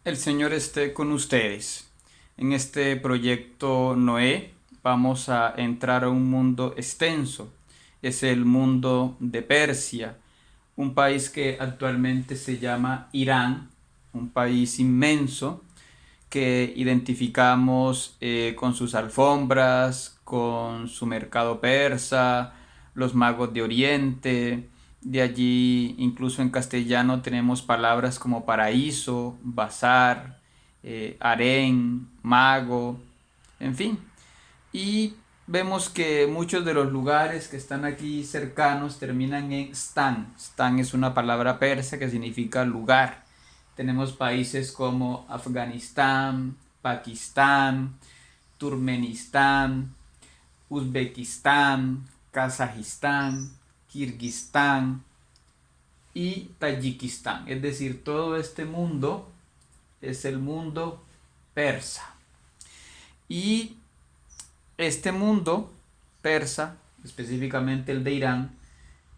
El Señor esté con ustedes. En este proyecto Noé vamos a entrar a un mundo extenso. Es el mundo de Persia, un país que actualmente se llama Irán, un país inmenso que identificamos con sus alfombras, con su mercado persa, los magos de Oriente. De allí, incluso en castellano, tenemos palabras como paraíso, bazar, harén, mago, en fin. Y vemos que muchos de los lugares que están aquí cercanos terminan en stan. Stan es una palabra persa que significa lugar. Tenemos países como Afganistán, Pakistán, Turkmenistán, Uzbekistán, Kazajistán, Kirguistán y Tayikistán. Es decir, todo este mundo es el mundo persa. Y este mundo persa, específicamente el de Irán,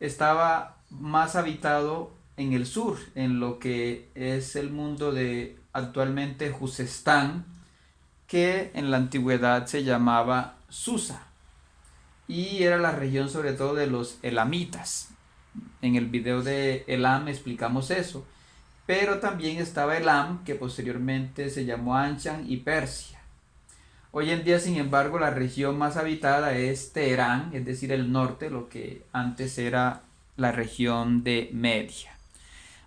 estaba más habitado en el sur, en lo que es el mundo de actualmente Juzestán, que en la antigüedad se llamaba Susa, y era la región sobre todo de los elamitas. En el video de Elam explicamos eso, pero también estaba Elam, que posteriormente se llamó Anshan y Persia. Hoy en día, sin embargo, la región más habitada es Teherán, es decir, el norte, lo que antes era la región de Media.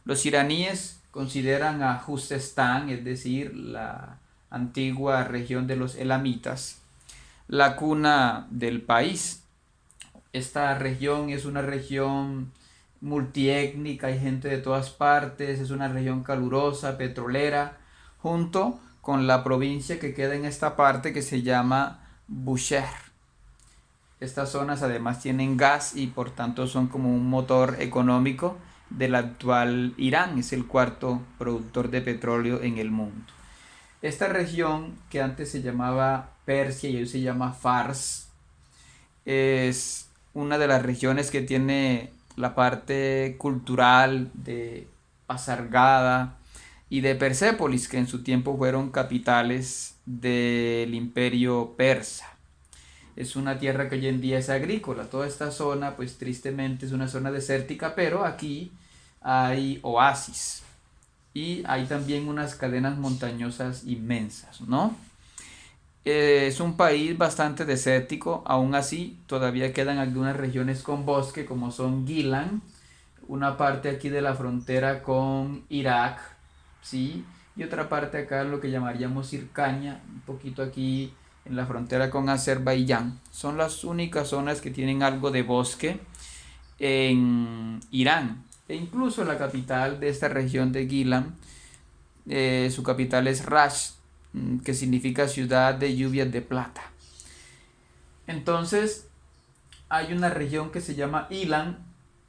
Los iraníes consideran a Juzestán, es decir, la antigua región de los elamitas, la cuna del país. Esta región es una región multiétnica, hay gente de todas partes, es una región calurosa, petrolera, junto con la provincia que queda en esta parte que se llama Bushehr. Estas zonas además tienen gas y por tanto son como un motor económico del actual Irán, es el cuarto productor de petróleo en el mundo. Esta región que antes se llamaba Persia y hoy se llama Fars es una de las regiones que tiene la parte cultural de Pasargada y de Persépolis, que en su tiempo fueron capitales del imperio persa. Es una tierra que hoy en día es agrícola. Toda esta zona, pues tristemente es una zona desértica, pero aquí hay oasis y hay también unas cadenas montañosas inmensas, ¿no? Es un país bastante desértico, aún así todavía quedan algunas regiones con bosque como son Gilan, una parte aquí de la frontera con Irak, ¿sí? Y otra parte acá lo que llamaríamos Hircania, un poquito aquí en la frontera con Azerbaiyán. Son las únicas zonas que tienen algo de bosque en Irán. E incluso la capital de esta región de Gilan, su capital es Rash, que significa ciudad de lluvias de plata. Entonces, hay una región que se llama Ilan,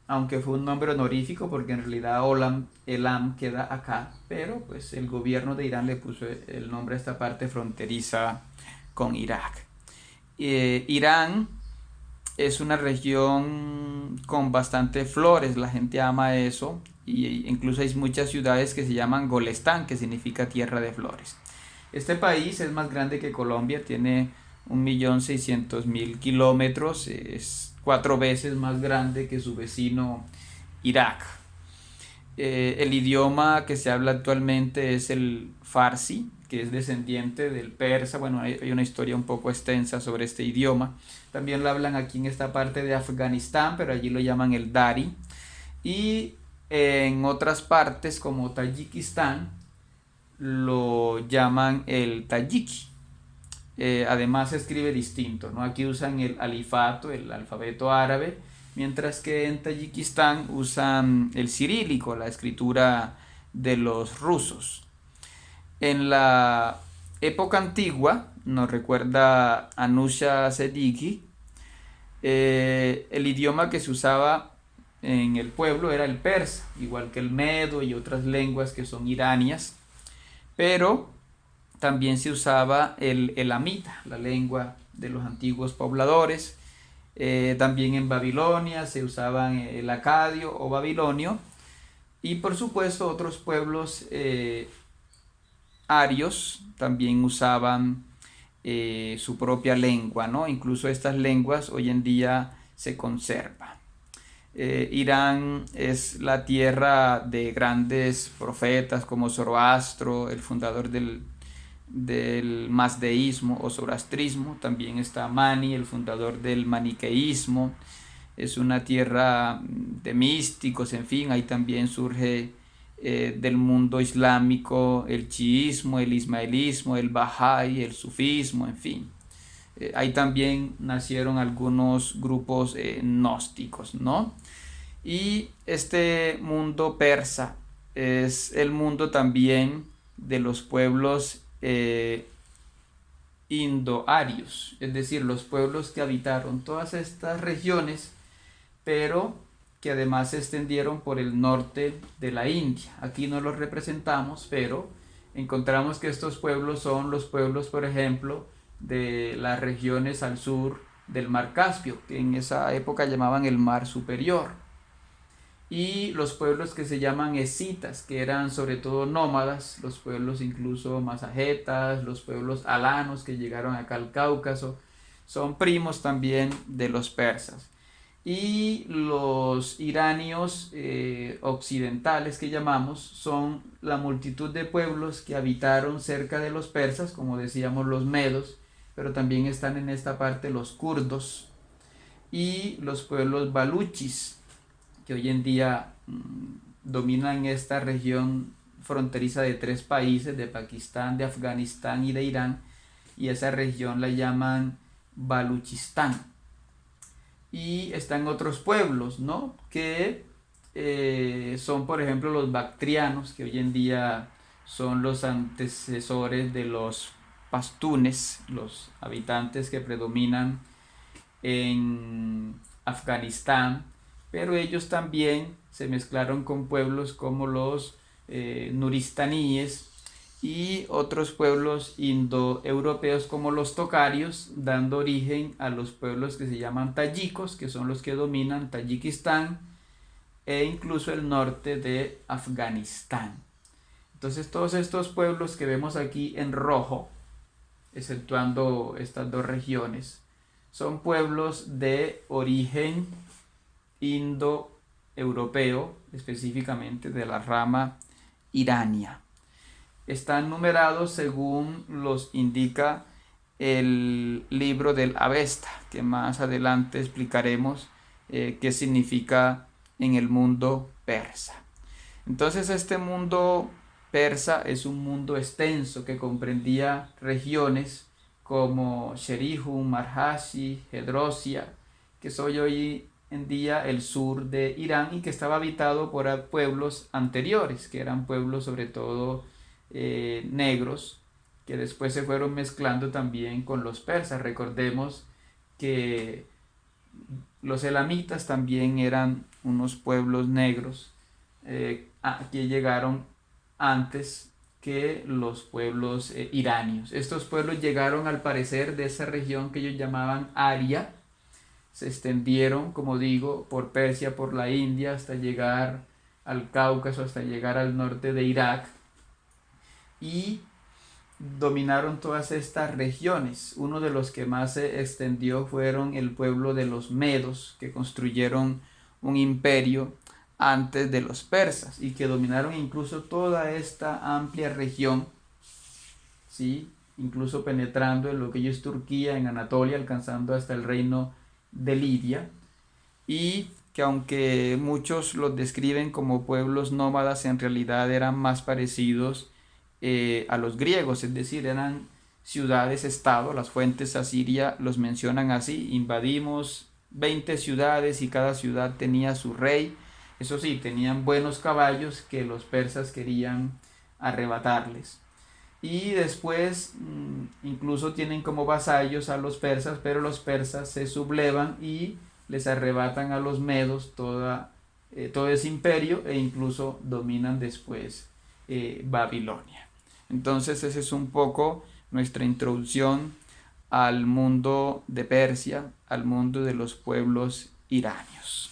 aunque fue un nombre honorífico porque en realidad Elam queda acá, pero pues el gobierno de Irán le puso el nombre a esta parte fronteriza con Irak. Irán es una región con bastante flores, la gente ama eso, y incluso hay muchas ciudades que se llaman Golestán, que significa tierra de flores. Este país es más grande que Colombia, tiene 1.600.000 kilómetros, es 4 veces más grande que su vecino Irak. El idioma que se habla actualmente es el farsi, que es descendiente del persa. Bueno, hay una historia un poco extensa sobre este idioma. También lo hablan aquí en esta parte de Afganistán, pero allí lo llaman el dari. Y en otras partes como Tayikistán lo llaman el tayiki. Además se escribe distinto, ¿no? Aquí usan el alifato, el alfabeto árabe, mientras que en Tayikistán usan el cirílico, la escritura de los rusos. En la época antigua, nos recuerda Anusha Sediki, el idioma que se usaba en el pueblo era el persa, igual que el medo y otras lenguas que son iranias, pero también se usaba el elamita, la lengua de los antiguos pobladores. También en Babilonia se usaba el acadio o babilonio. Y por supuesto otros pueblos arios también usaban su propia lengua, ¿no? Incluso estas lenguas hoy en día se conservan. Irán es la tierra de grandes profetas como Zoroastro, el fundador del mazdeísmo o zoroastrismo. También está Mani, el fundador del maniqueísmo. Es una tierra de místicos, en fin, ahí también surge del mundo islámico el chiismo, el ismaelismo, el bahá'í, el sufismo, en fin. Ahí también nacieron algunos grupos gnósticos, ¿no? Y este mundo persa es el mundo también de los pueblos indoarios, es decir, los pueblos que habitaron todas estas regiones, pero que además se extendieron por el norte de la India. Aquí no los representamos, pero encontramos que estos pueblos son los pueblos, por ejemplo, de las regiones al sur del mar Caspio, que en esa época llamaban el mar superior, y los pueblos que se llaman escitas, que eran sobre todo nómadas, los pueblos incluso masajetas, los pueblos alanos que llegaron acá al Cáucaso, son primos también de los persas. Y los iranios occidentales que llamamos son la multitud de pueblos que habitaron cerca de los persas, como decíamos los medos, pero también están en esta parte los kurdos y los pueblos baluchis, que hoy en día dominan esta región fronteriza de 3 países, de Pakistán, de Afganistán y de Irán, y esa región la llaman Baluchistán. Y están otros pueblos, ¿no? Que son, por ejemplo, los bactrianos, que hoy en día son los antecesores de los pastunes, los habitantes que predominan en Afganistán, pero ellos también se mezclaron con pueblos como los nuristaníes y otros pueblos indoeuropeos como los tocarios, dando origen a los pueblos que se llaman tayikos, que son los que dominan Tayikistán e incluso el norte de Afganistán. Entonces todos estos pueblos que vemos aquí en rojo, exceptuando estas 2 regiones, son pueblos de origen indoeuropeo, específicamente de la rama irania. Están numerados según los indica el libro del Avesta, que más adelante explicaremos qué significa en el mundo persa. Entonces este mundo persa es un mundo extenso que comprendía regiones como Sherihun, Marhashi, Gedrosia, que soy hoy en día el sur de Irán y que estaba habitado por pueblos anteriores, que eran pueblos sobre todo negros, que después se fueron mezclando también con los persas. Recordemos que los elamitas también eran unos pueblos negros que llegaron antes que los pueblos iranios. Estos pueblos llegaron al parecer de esa región que ellos llamaban Aria, se extendieron, como digo, por Persia, por la India, hasta llegar al Cáucaso, hasta llegar al norte de Irak, y dominaron todas estas regiones. Uno de los que más se extendió fueron el pueblo de los medos, que construyeron un imperio antes de los persas y que dominaron incluso toda esta amplia región, ¿sí? Incluso penetrando en lo que hoy es Turquía, en Anatolia, alcanzando hasta el reino de Lidia, y que aunque muchos los describen como pueblos nómadas, en realidad eran más parecidos a los griegos, es decir, eran ciudades-estado. Las fuentes asiria los mencionan así: invadimos 20 ciudades y cada ciudad tenía su rey. Eso sí, tenían buenos caballos que los persas querían arrebatarles. Y después incluso tienen como vasallos a los persas, pero los persas se sublevan y les arrebatan a los medos todo ese imperio e incluso dominan después Babilonia. Entonces esa es un poco nuestra introducción al mundo de Persia, al mundo de los pueblos iranios.